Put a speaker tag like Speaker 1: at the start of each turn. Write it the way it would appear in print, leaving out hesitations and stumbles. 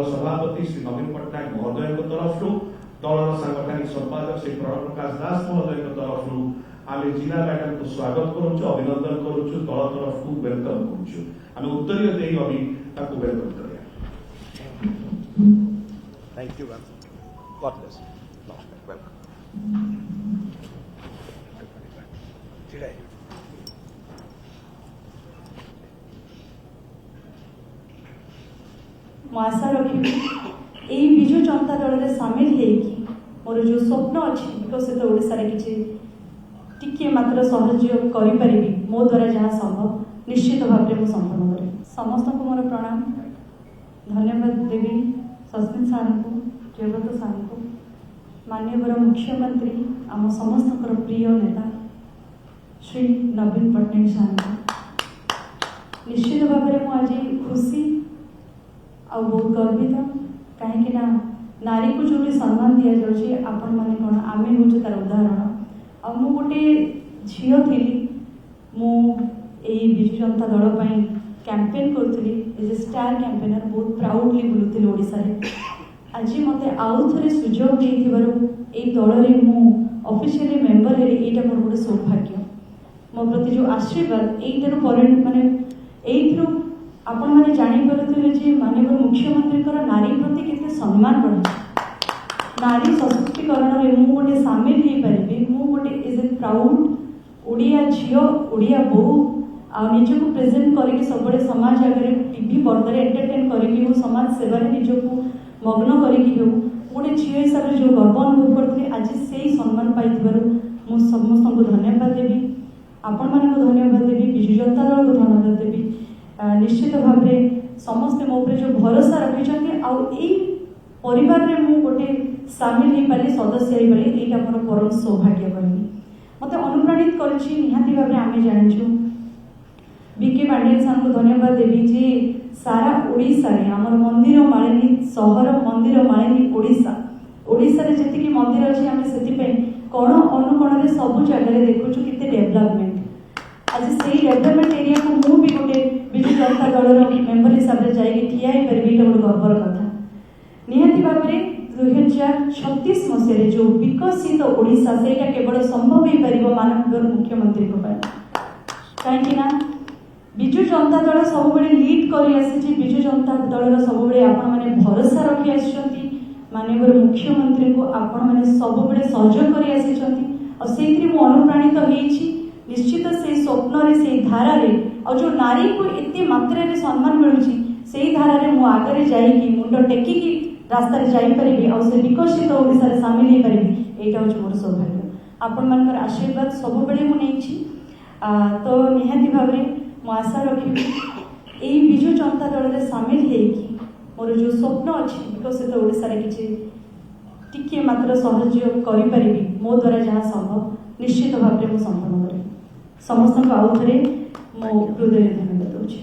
Speaker 1: सभापति श्री नवीन पट्टनायक महोदय तरफ दलर सांगठनिक संपादक श्री प्रणव प्रकाश दास महोदय तरफ आम जिला मैडम को स्वागत करुचु अभिनंदन करुचु दल तरफ वेलकम करुचु आम उत्तरीय दे अभी वेलकम करिया।
Speaker 2: Thank you ma'am, God bless, welcome.
Speaker 3: आशा रखी विजु जनता दल में सामिल होगी मोर जो स्वप्न अच्छी विकसित ओडिशा किसी टिके मात्र सहयोग करी मो द्वारा जहाँ संभव निश्चित भाव में संपन्न करें। समस्त को मोर प्रणाम, धन्यवाद देवी सस्मिन सार को, जयव्रत सार को, माननीय मुख्यमंत्री आम समस्त प्रिय नेता श्री नवीन पट्टनायक सार को निश्चित भाव में मुझे खुशी आ बहुत गर्वित कहीं नारी को जो सम्मान दि जाऊँगी आपण मैंने कौन आम हूँ तार उदाहरण आ मु गोटे झील थी विजु जनता दल कैंपेन करी एज ए स्टार कैंपेनर बहुत प्राउडली बुलूली ओडिशा रे। आज मत आउ थे सुजोग दे दल में मु ऑफिशियली मेंबर है यहाँ मोर गोटे सौभाग्य मो प्रति जो आशीर्वाद यू माने यू आपण मैंने जानीपारे जे माननीय मुख्यमंत्री नारी प्रति केते सम्मान बढ़ी नारी सशक्तिकरण में मु गोटे सामिल हो पारि मु गोटे एज ए प्राउड ओडिया झील ओडिया बो निजक प्रेजेंट करके सब समाज आगे टीवी पर्दार एंटरटेन करी समाज सेवार निजक मग्न करी गोटे झील हिसाब से जो गर्व अनुभव करी आज से सम्मान पाई मु समस्त को धन्यवाद देवी आपण मान धन्यवाद देवी विजु जनता दल को धन्यवाद देवी। निश्चित भाव में समस्ते मो जो भरोसा रखी परिवार में मु गोटे सामिल हो पारि सदस्य हो पारि यहाँ मोर परम सौभाग्य कहमी मत अनुप्राणित करछि निहाती भाव में आम जाचु बीके पांडेन सार को धन्यवाद देवी जे सारा ओडिशा रे आमर मंदिर मालिनी सहर मंदिर मालिनी ओडिशा ओडिशा रे जति मंदिर अच्छी आम से कण अनुकण में सब जगह देखुचु केते डेवलपमेंट आज से डेवलपमेंट एरिया को मु भी गोटे विजु जनता दल मेम्बर हिसाब से जाइए ठिया पारि गोटे गर्वर कथा निहाती भाव में 2036 मसीह जो विकसित ओडिशा से केवल संभव हो पार माननीय मुख्यमंत्री कहीं विजु जनता दल सब लीड कर विजु जनता दल सब मैंने भरोसा रखी आसी माननीय मुख्यमंत्री को आपण मैंने सब सहयोग कर अनुप्राणित होती निश्चित से स्वप्न से धारा जो नारी को एत मात्रा सम्मान मिलूँ से धारा मु आगे जाइकी मुंड टेकिकी रास्ता जापरि से विकसित ओडिशा सामिल हो पारि यहाँ हूँ मोर सौभाग्य आपण मान आशीर्वाद सब मुझे तो निहाती भाव में मु आशा रखी विजु जनता दल में सामिल होगी मोर जो स्वप्न अच्छी विकसित ओडिशा किसी टिके मात्र सहयोग करी मो द्वारा जहाँ संभव निश्चित भाव में संपन्न करें। समस्त को आउ थे मो हृदय धन्यवाद।